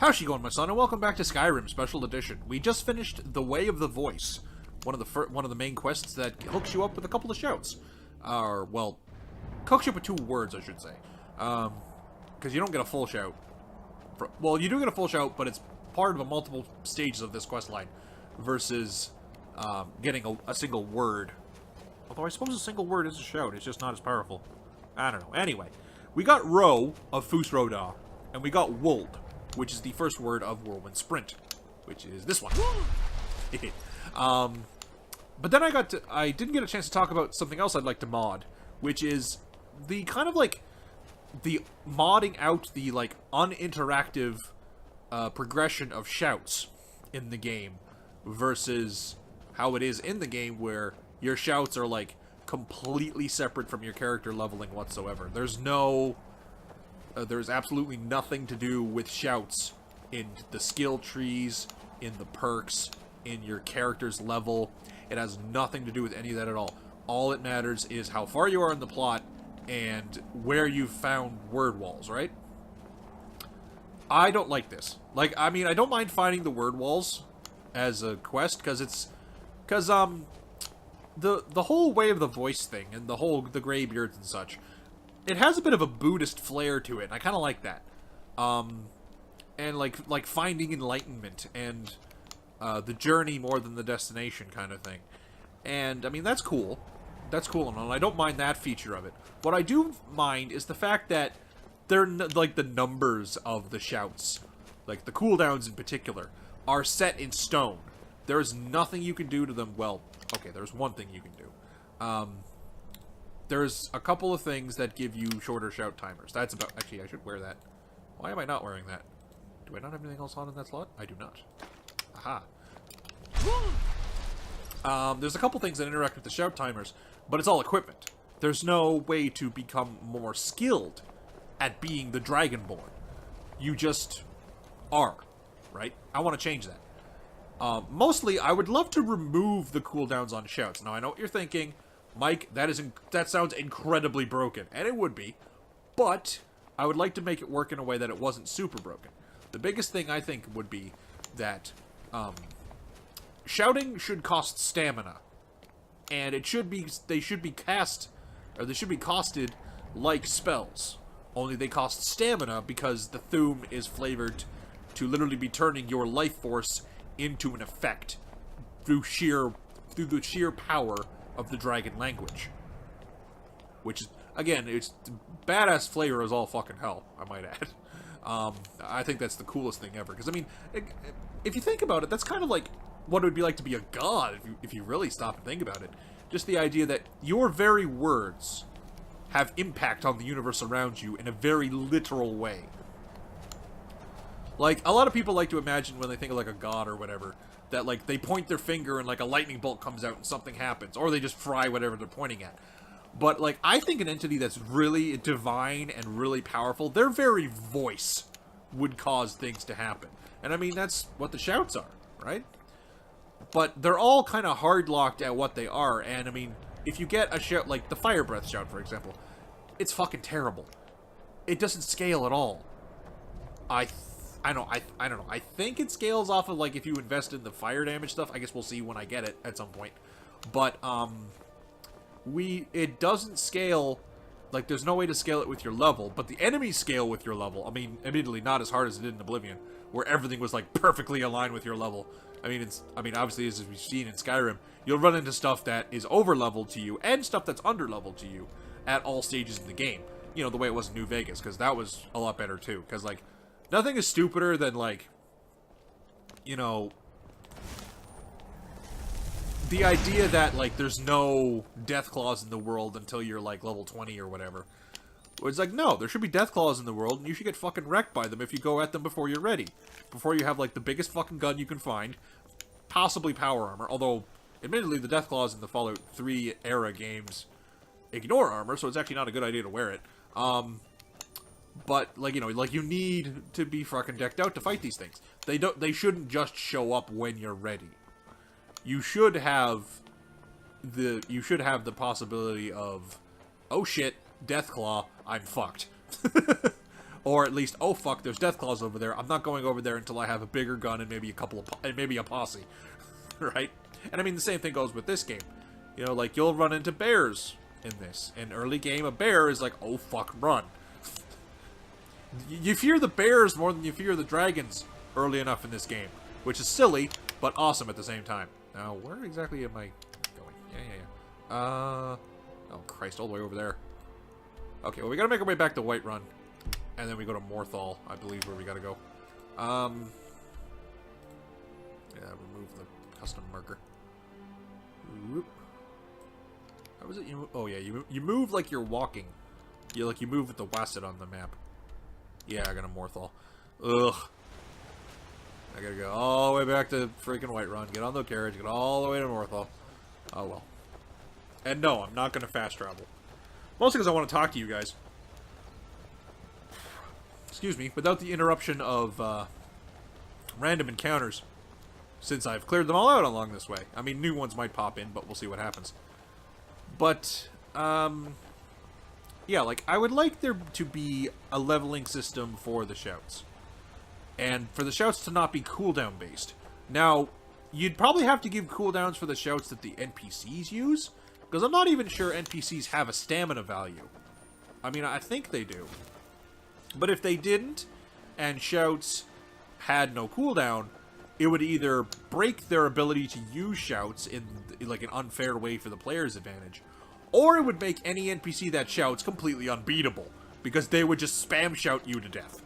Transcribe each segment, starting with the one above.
How's she going, my son? And welcome back to Skyrim Special Edition. We just finished The Way of the Voice, one of the main quests that hooks you up with a couple of shouts. Well, hooks you up with 2 words, I should say. Because you don't get a full shout. Well, you do get a full shout, but it's part of a multiple stages of this quest line versus getting a single word. Although I suppose a single word is a shout, it's just not as powerful. I don't know. Anyway, we got Ro of Fusroda, and we got Wold, which is the first word of Whirlwind Sprint, which is this one. But then I didn't get a chance to talk about something else I'd like to mod, which is the kind of like the modding out the like uninteractive progression of shouts in the game versus how it is in the game where your shouts are like completely separate from your character leveling whatsoever. There's absolutely nothing to do with shouts in the skill trees, in the perks, in your character's level. It has nothing to do with any of that at all. All it matters is how far you are in the plot and where you've found word walls, right? I don't like this. Like, I mean, I don't mind finding the word walls as a quest, because the whole Way of the Voice thing and the Greybeards and such, it has a bit of a Buddhist flair to it, and I kind of like that. And like finding enlightenment and the journey more than the destination kind of thing. And I mean, that's cool. That's cool and all. I don't mind that feature of it. What I do mind is the fact that they're like the numbers of the shouts, like the cooldowns in particular, are set in stone. There's nothing you can do to them. Well, okay, there's one thing you can do. There's a couple of things that give you shorter shout timers. That's about... Actually, I should wear that. Why am I not wearing that? Do I not have anything else on in that slot? I do not. Aha. There's a couple things that interact with the shout timers, but it's all equipment. There's no way to become more skilled at being the Dragonborn. You just are, right? I want to change that. Mostly, I would love to remove the cooldowns on shouts. Now, I know what you're thinking. Mike, that sounds incredibly broken, and it would be, but I would like to make it work in a way that it wasn't super broken. The biggest thing I think would be that shouting should cost stamina, and they should be costed like spells. Only they cost stamina because the Thuum is flavored to literally be turning your life force into an effect through the sheer power of the dragon language. Which is, again, it's badass flavor as all fucking hell, I might add. I think that's the coolest thing ever. Because, I mean, if you think about it, that's kind of like what it would be like to be a god, if you really stop and think about it. Just the idea that your very words have impact on the universe around you in a very literal way. Like, a lot of people like to imagine when they think of, like, a god or whatever, that, like, they point their finger and, like, a lightning bolt comes out and something happens. Or they just fry whatever they're pointing at. But, like, I think an entity that's really divine and really powerful, their very voice would cause things to happen. And, I mean, that's what the shouts are, right? But they're all kind of hard-locked at what they are. And, I mean, if you get a shout, like the Fire Breath shout, for example, it's fucking terrible. It doesn't scale at all. I don't know. I think it scales off of, like, if you invest in the fire damage stuff. I guess we'll see when I get it at some point. But, it doesn't scale, like, there's no way to scale it with your level, but the enemies scale with your level. I mean, admittedly, not as hard as it did in Oblivion, where everything was, like, perfectly aligned with your level. I mean, obviously, as we've seen in Skyrim, you'll run into stuff that is over-leveled to you, and stuff that's under-leveled to you at all stages in the game. You know, the way it was in New Vegas, because that was a lot better, too. Because, like, nothing is stupider than, like, you know, the idea that, like, there's no death claws in the world until you're, like, level 20 or whatever. It's like, no, there should be death claws in the world, and you should get fucking wrecked by them if you go at them before you're ready. Before you have, like, the biggest fucking gun you can find, possibly power armor, although, admittedly, the death claws in the Fallout 3 era games ignore armor, so it's actually not a good idea to wear it. But, like, you know, like, you need to be fucking decked out to fight these things. They shouldn't just show up when you're ready. You should have the possibility of, oh shit, Deathclaw, I'm fucked. Or at least, oh fuck, there's Deathclaws over there. I'm not going over there until I have a bigger gun and maybe maybe a posse, right? And I mean, the same thing goes with this game. You know, like, you'll run into bears in this. In early game, a bear is like, oh fuck, run. You fear the bears more than you fear the dragons early enough in this game. Which is silly, but awesome at the same time. Now, where exactly am I going? Yeah. Oh Christ, all the way over there. Okay, well, we gotta make our way back to Whiterun. And then we go to Morthal, I believe, where we gotta go. Yeah, remove the custom marker. Whoop. How is it you move? Oh, yeah, you move like you're walking. You move with the Wasset on the map. Yeah, I got a Morthal. Ugh. I gotta go all the way back to freaking Whiterun. Get on the carriage, get all the way to Morthal. Oh, well. And no, I'm not gonna fast travel. Mostly because I want to talk to you guys. Excuse me, without the interruption of random encounters, since I've cleared them all out along this way. I mean, new ones might pop in, but we'll see what happens. But, yeah, like, I would like there to be a leveling system for the shouts. And for the shouts to not be cooldown based. Now, you'd probably have to give cooldowns for the shouts that the NPCs use, because I'm not even sure NPCs have a stamina value. I mean, I think they do. But if they didn't, and shouts had no cooldown, it would either break their ability to use shouts in like an unfair way for the player's advantage, or it would make any NPC that shouts completely unbeatable, because they would just spam shout you to death.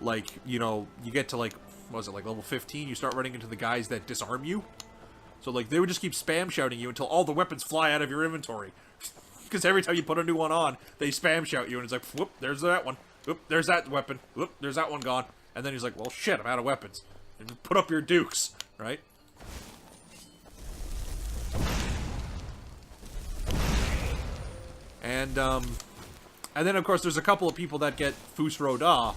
Like, you know, you get to like, what was it, like level 15, you start running into the guys that disarm you. So like, they would just keep spam shouting you until all the weapons fly out of your inventory. Because every time you put a new one on, they spam shout you, and it's like, whoop, there's that one. Whoop, there's that weapon. Whoop, there's that one gone. And then he's like, well, shit, I'm out of weapons. And put up your dukes, right? And then, of course, there's a couple of people that get Fus Roda,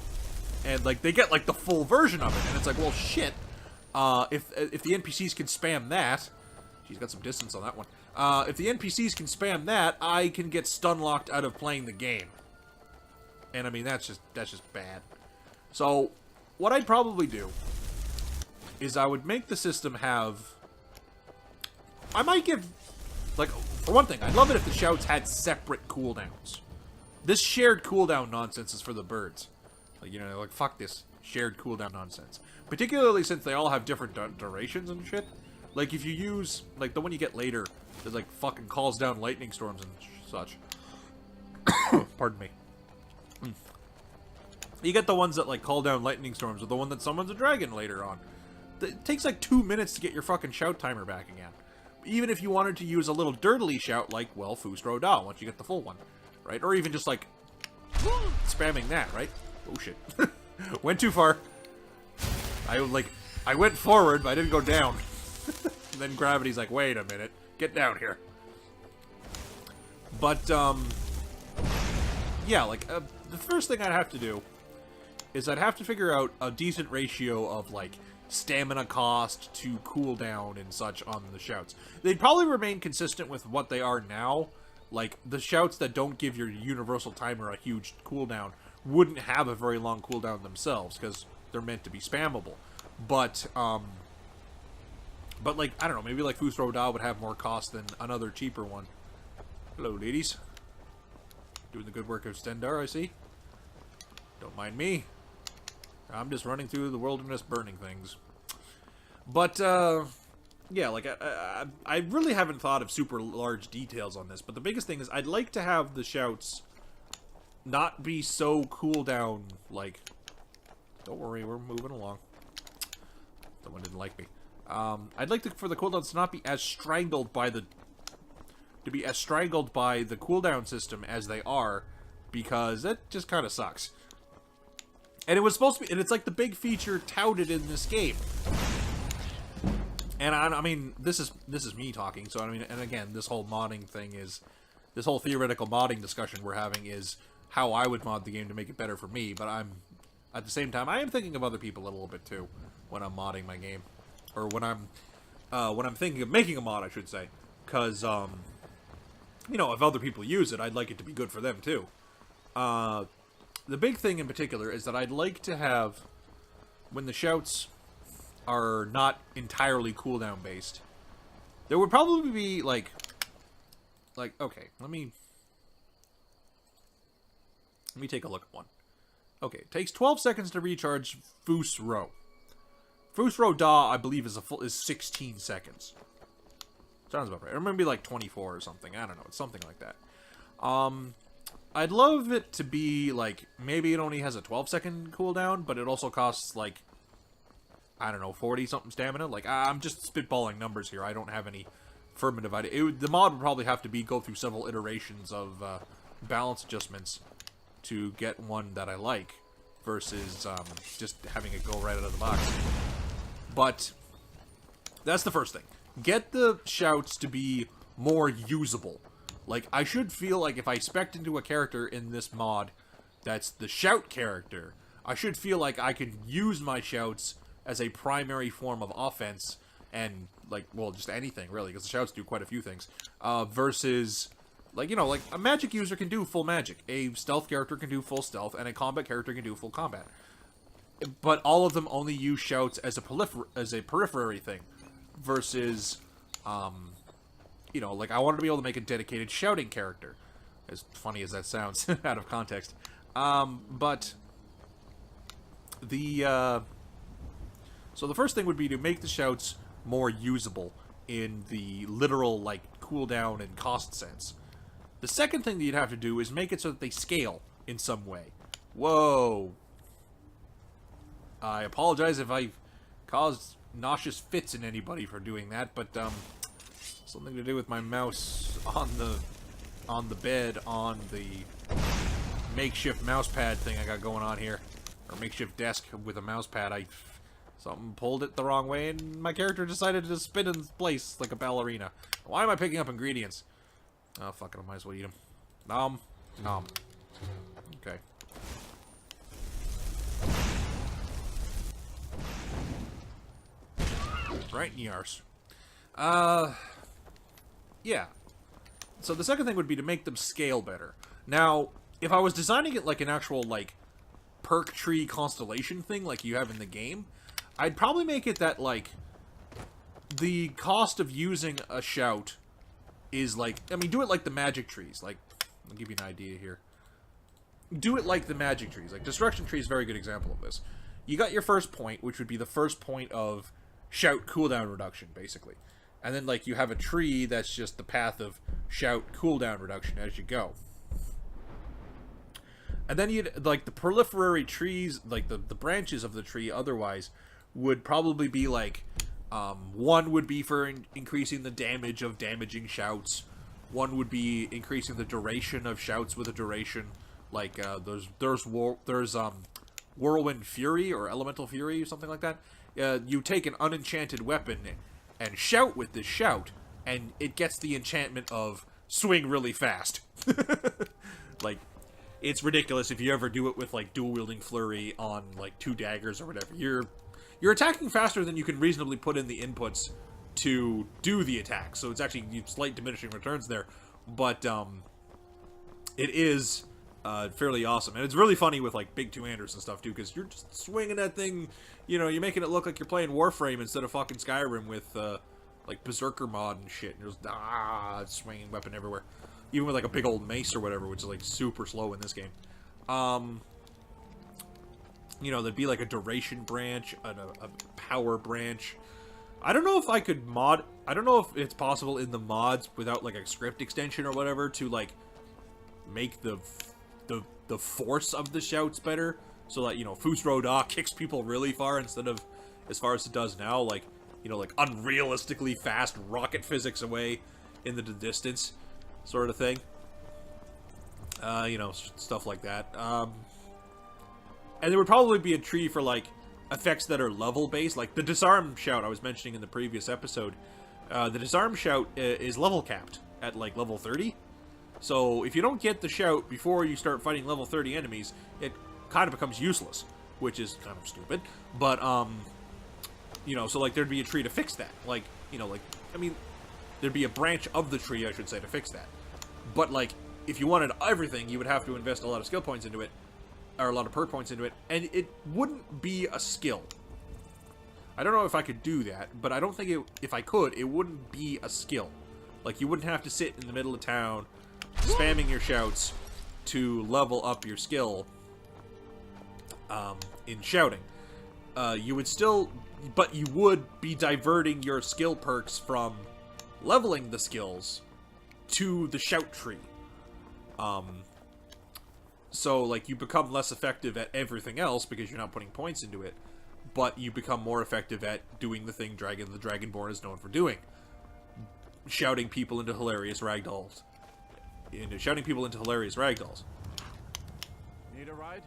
and, like, they get, like, the full version of it. And it's like, well, shit, if the NPCs can spam that... She's got some distance on that one. If the NPCs can spam that, I can get stun-locked out of playing the game. And, I mean, that's just bad. So, what I'd probably do is I would make the system have... I might give... Like, for one thing, I'd love it if the shouts had separate cooldowns. This shared cooldown nonsense is for the birds. Like, you know, like, fuck this shared cooldown nonsense. Particularly since they all have different durations and shit. Like, if you use, like, the one you get later, that, like, fucking calls down lightning storms and such. Pardon me. You get the ones that, like, call down lightning storms, or the one that summons a dragon later on. It takes, like, 2 minutes to get your fucking shout timer back again. Even if you wanted to use a little dirtily shout, like, well, Fus Roda, once you get the full one. Right? Or even just, like, spamming that, right? Oh, shit. Went too far. I went forward, but I didn't go down. And then gravity's like, wait a minute, get down here. But, yeah, like, the first thing I'd have to do is I'd have to figure out a decent ratio of, like, stamina cost to cooldown and such on the shouts. They'd probably remain consistent with what they are now. Like, the shouts that don't give your universal timer a huge cooldown wouldn't have a very long cooldown themselves, because they're meant to be spammable. But, like, I don't know, maybe, like, Fus Roda would have more cost than another cheaper one. Hello, ladies. Doing the good work of Stendar, I see. Don't mind me. I'm just running through the wilderness burning things. But, yeah, like, I really haven't thought of super large details on this, but the biggest thing is I'd like to have the shouts not be so cooldown, like, don't worry, we're moving along. Someone didn't like me. I'd like for the cooldowns to not be as strangled by the cooldown system as they are, because that just kind of sucks. And it was supposed to be, and it's like the big feature touted in this game. And I mean, this is me talking, so I mean, and again, this whole modding thing is, this whole theoretical modding discussion we're having is how I would mod the game to make it better for me, but at the same time, I am thinking of other people a little bit too, when I'm modding my game. Or when I'm thinking of making a mod, I should say. Because, you know, if other people use it, I'd like it to be good for them too. the big thing in particular is that I'd like to have, when the shouts are not entirely cooldown based, there would probably be like, okay, let me take a look at one. Okay, it takes 12 seconds to recharge Foos Row. Foos Row Da, I believe, is 16 seconds. Sounds about right. Or maybe like 24 or something. I don't know. It's something like that. I'd love it to be like, maybe it only has a 12-second cooldown, but it also costs like, I don't know, 40-something stamina. Like, I'm just spitballing numbers here. I don't have any affirmative idea. The mod would probably have to go through several iterations of balance adjustments to get one that I like, versus just having it go right out of the box. But that's the first thing. Get the shouts to be more usable. Like, I should feel like if I spec'd into a character in this mod that's the shout character, I should feel like I can use my shouts as a primary form of offense, and, like, well, just anything, really, because the shouts do quite a few things, versus, like, you know, like, a magic user can do full magic, a stealth character can do full stealth, and a combat character can do full combat. But all of them only use shouts as a periphery thing, versus, you know, like, I wanted to be able to make a dedicated shouting character, as funny as that sounds, out of context. But the, so the first thing would be to make the shouts more usable in the literal, like, cooldown and cost sense. The second thing that you'd have to do is make it so that they scale in some way. Whoa. I apologize if I've caused nauseous fits in anybody for doing that, but, something to do with my mouse on the bed, on the makeshift mouse pad thing I got going on here. Or makeshift desk with a mouse pad. Something pulled it the wrong way, and my character decided to spin in place like a ballerina. Why am I picking up ingredients? Oh, fuck it, I might as well eat them. Nom. Nom. Okay. Right in the arse. Yeah. So the second thing would be to make them scale better. Now, if I was designing it like an actual, like, perk tree constellation thing like you have in the game, I'd probably make it that, like, the cost of using a shout is, like, I mean, do it like the magic trees. Like, I'll give you an idea here. Do it like the magic trees. Like, Destruction Tree is a very good example of this. You got your first point, which would be the first point of shout cooldown reduction, basically. And then, like, you have a tree that's just the path of shout cooldown reduction as you go. And then you'd, like, the proliferary trees, like, the branches of the tree otherwise would probably be, like, one would be for increasing the damage of damaging shouts. One would be increasing the duration of shouts with a duration. Like, there's Whirlwind Fury, or Elemental Fury, or something like that. You take an unenchanted weapon and shout with this shout, and it gets the enchantment of swing really fast. Like, it's ridiculous if you ever do it with, like, dual-wielding flurry on, like, 2 daggers or whatever. You're attacking faster than you can reasonably put in the inputs to do the attack, so it's actually slight diminishing returns there, but, it is fairly awesome, and it's really funny with, like, big two-handers and stuff, too, because you're just swinging that thing, you know, you're making it look like you're playing Warframe instead of fucking Skyrim with, like, Berserker mod and shit, and you're just, swinging weapon everywhere. Even with, like, a big old mace or whatever, which is, like, super slow in this game. You know, there'd be, like, a duration branch, a power branch. I don't know if I could mod... I don't know if it's possible in the mods without, like, a script extension or whatever to, like, make the force of the shouts better. So that, you know, Foos Roda kicks people really far instead of as far as it does now. Like, you know, like, unrealistically fast rocket physics away in the distance. Sort of thing. You know, stuff like that. And there would probably be a tree for, like, effects that are level-based. Like, the Disarm Shout I was mentioning in the previous episode. The Disarm Shout is level-capped at, like, level 30. So, if you don't get the Shout before you start fighting level 30 enemies, it kind of becomes useless. Which is kind of stupid. But, you know, so, like, there'd be a tree to fix that. Like, you know, like, I mean... There'd be a branch of the tree, I should say, to fix that. But, like, if you wanted everything, you would have to invest a lot of skill points into it. or a lot of perk points into it, and it wouldn't be a skill. I don't know if I could do that, but I don't think if I could, it wouldn't be a skill. Like, you wouldn't have to sit in the middle of town, spamming your shouts to level up your skill in shouting. You would still, but you would be diverting your skill perks from leveling the skills to the shout tree. So, like, you become less effective at everything else because you're not putting points into it, but you become more effective at doing the thing the Dragonborn is known for doing. Shouting people into hilarious ragdolls. Shouting people into hilarious ragdolls. Need a ride?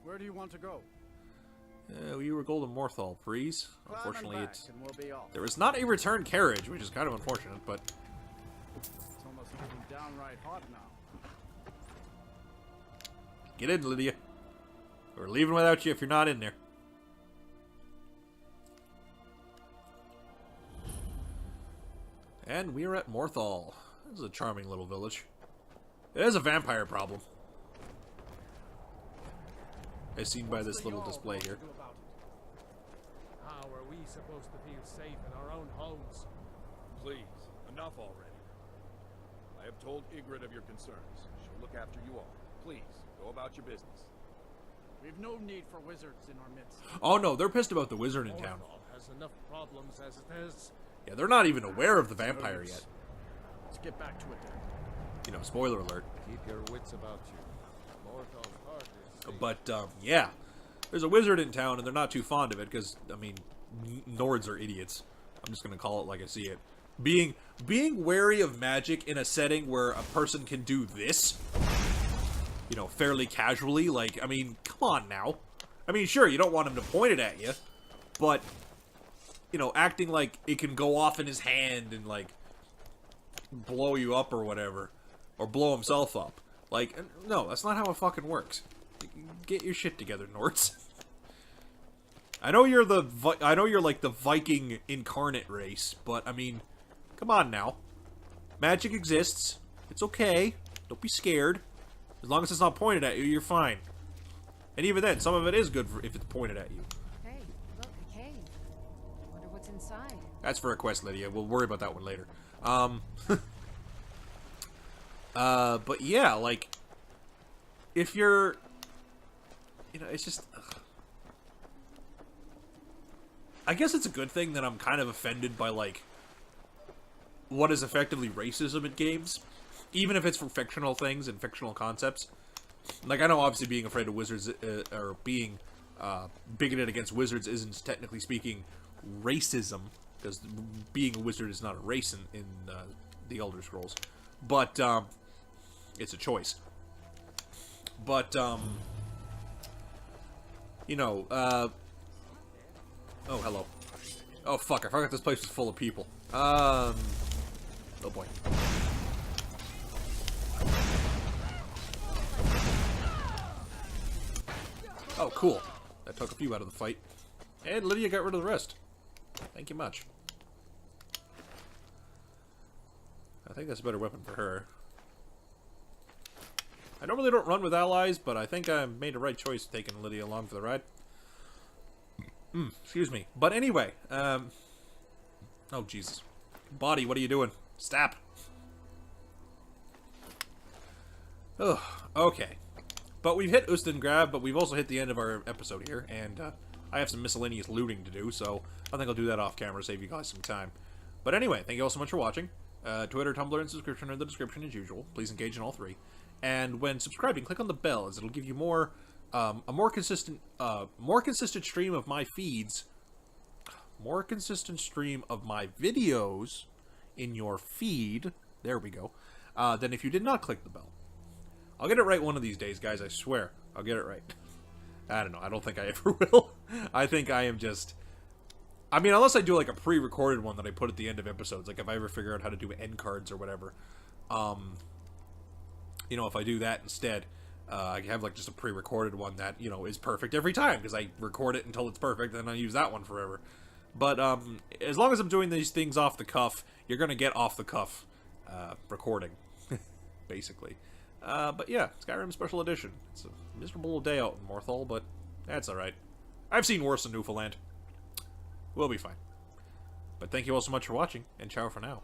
Where do you want to go? We were Golden Morthal, please. Unfortunately, we'll there is not a return carriage, which is kind of unfortunate, but... It's almost getting downright hot now. Get in, Lydia. We're leaving without you if you're not in there. And we are at Morthal. This is a charming little village. It has a vampire problem, as seen by this little display here. How are we supposed to feel safe in our own homes? Please, enough already. I have told Ygritte of your concerns. She'll look after you all. Please, go about your business. We've no need for wizards in our midst. Oh no, they're pissed about the wizard in town. Morthal has enough problems as it is. Yeah, they're not even aware of the vampire yet. Let's get back to it then. You know, spoiler alert. Keep your wits about you. Morthal's heart is safe. But, yeah. There's a wizard in town, and they're not too fond of it, because, I mean, Nords are idiots. I'm just gonna call it like I see it. Being wary of magic in a setting where a person can do this, you know, fairly casually, like, I mean, come on now. I mean, sure, you don't want him to point it at you, but, you know, acting like it can go off in his hand and, like, blow you up or whatever. Or blow himself up. Like, no, that's not how it fucking works. Get your shit together, Nords. I know you're like the Viking incarnate race, but, I mean, come on now. Magic exists. It's okay. Don't be scared. As long as it's not pointed at you, you're fine. And even then, some of it is good if it's pointed at you. Hey, look, a cave. Wonder what's inside. That's for a quest, Lydia. We'll worry about that one later. But yeah, like, if you're, you know, it's just, I guess it's a good thing that I'm kind of offended by, like, what is effectively racism in games, even if it's for fictional things and fictional concepts. Like, I know obviously being afraid of wizards, or being, bigoted against wizards isn't, technically speaking, racism, because being a wizard is not a race in the Elder Scrolls. But, it's a choice. But, you know, oh, hello. Oh, fuck, I forgot this place was full of people. Oh, boy. Oh, cool. That took a few out of the fight. And Lydia got rid of the rest. Thank you much. I think that's a better weapon for her. I normally don't run with allies, but I think I made the right choice taking Lydia along for the ride. Excuse me. But anyway, oh, Jesus. Body, what are you doing? Stop. Ugh, okay. But we've hit Ustengrab, but we've also hit the end of our episode here, and I have some miscellaneous looting to do, so I think I'll do that off camera, save you guys some time. But anyway, thank you all so much for watching. Twitter, Tumblr, and subscription are in the description as usual. Please engage in all three. And when subscribing, click on the bell, as it'll give you more, a more consistent stream of my feeds, more consistent stream of my videos in your feed. There we go. Than if you did not click the bell. I'll get it right one of these days, guys. I swear, I'll get it right. I don't know. I don't think I ever will. I think I am just. I mean, unless I do like a pre-recorded one that I put at the end of episodes, like if I ever figure out how to do end cards or whatever. You know, if I do that instead, I have like just a pre-recorded one that, you know, is perfect every time because I record it until it's perfect and then I use that one forever. But as long as I'm doing these things off the cuff, you're gonna get off the cuff recording, basically. But yeah, Skyrim Special Edition. It's a miserable day out in Morthal, but that's alright. I've seen worse in Newfoundland. We'll be fine. But thank you all so much for watching, and ciao for now.